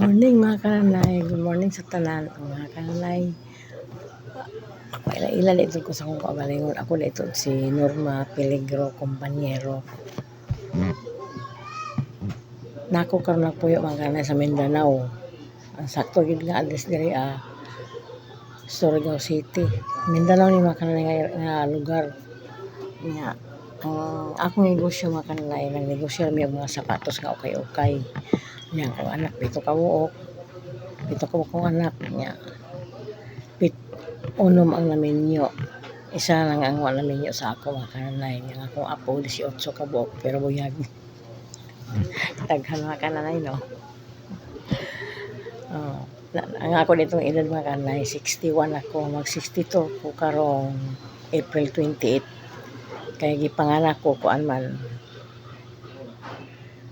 Morning mga kananay, good morning sa tanan mga kananay. Ako ilan ito ko sa kong kagalingon. Ako na ito si Norma Peligro Compañero. Nako karon nagpuyo mga kananay sa Mindanao. Ang sakto gid nga address diri Surigao City. Mindanao ni mga kananay nga lugar. Nga ang akong negosyo mga kananay, nagnegosyo mi og mga sapatos nga ukay-ukay. Nya ang anak dito kabuok. Dito ko kong anak niya. Unom ang naminyo. Isa lang ang wala naminyo sa ako mga kananay. Nga akong apo 18 kabuok pero buyag. Daghan mga kananay no. Ang ako nitong edad mga kananay 61 ako, mag 62 ko karong April 28. Kaya gipanganak ko kuan man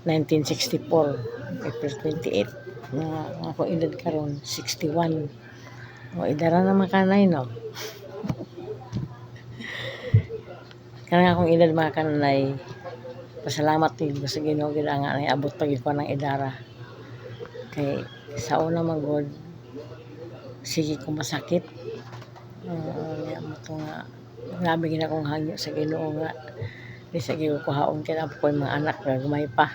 1964 April 28. Ako edad karon 61. O idara na mga kanay no. Karang akong edad mga kanay, pasalamat din sa Ginoo gid nga naabot pag ko ng edara. Kay sa una magod sige ko masakit. Mo to nga grabe gid akong hangyo sa Ginoo nga di sa gyud ko haon kay ako mga anak nga gamay pa.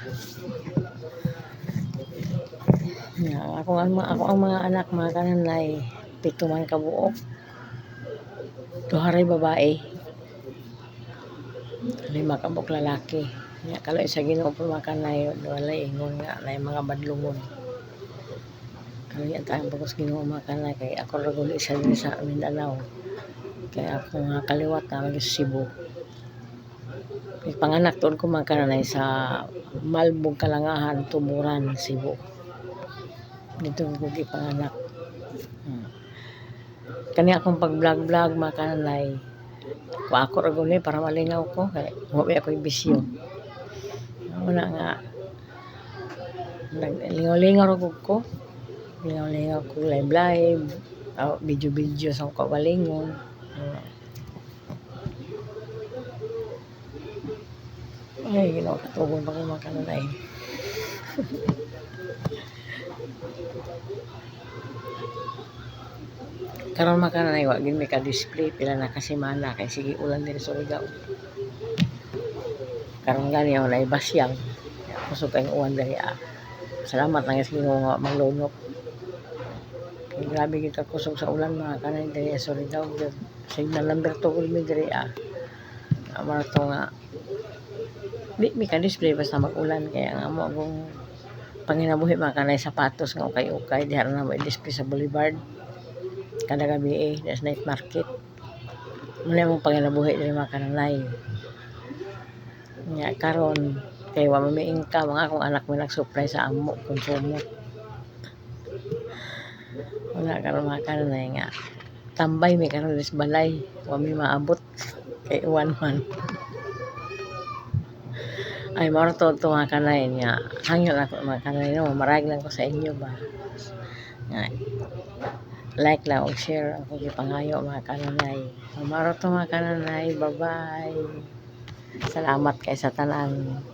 Ako ang mga anak mga kananay 7 man kabuok. 2 ray babae. 5 kabuok lalaki. Nya kaloy sa Ginoo po mga kanay walay ingon nga nay mga badlungon. Kaya ang pagos Ginoo mga kanay kay ako ra gud isa din sa Mindanao. Kaya ako nga kaliwat na sa Cebu. Panganak tuod ko mga kanay sa Malbog Kalangahan, Tuburan, Cebu. Dito ko gipanganak. Kani akong pag-vlog mga kanay. Kung ako ra gud para malingaw ko kay wa ako bisyo. Una nga lingaw-lingaw ko. Lingaw ko live, video sa kabalingon. Ay, Ginoo katugon pa ko mga kanay. Karon mga kanay wa gid may ka-display pila na kasemana kay sige ulan din sa Surigao. Karon gani ako na ibasyang. Kusog kay uwan diri Salamat lang sa Ginoo nga maglunok. Grabe gid ka kusog sa ulan mga kanay diri sa Surigao. Signal number 2 gud mi diri Amara to nga di mi ka-display basta mag-ulan kaya nga mo akong panginabuhi mga kanay sapatos nga ukay-ukay diha na mo i-display sa Boulevard. Kada gabi there's night market. Muna mong panginabuhi diri mga kanay. Nya karon kay wa may income mga akong anak mo nag-supply sa amo konsumo. Wala karon mga kanay nga tambay mi karon sa balay, wa mi maabot kay uwan man. Ay mao to mga kanay niya. Hangyo ako mga kanay no, marag lang ko sa inyo ba. Nga like lang o share ako gipangayo mga kanay. Mao to mga kanay, bye-bye. Salamat kay sa tanan.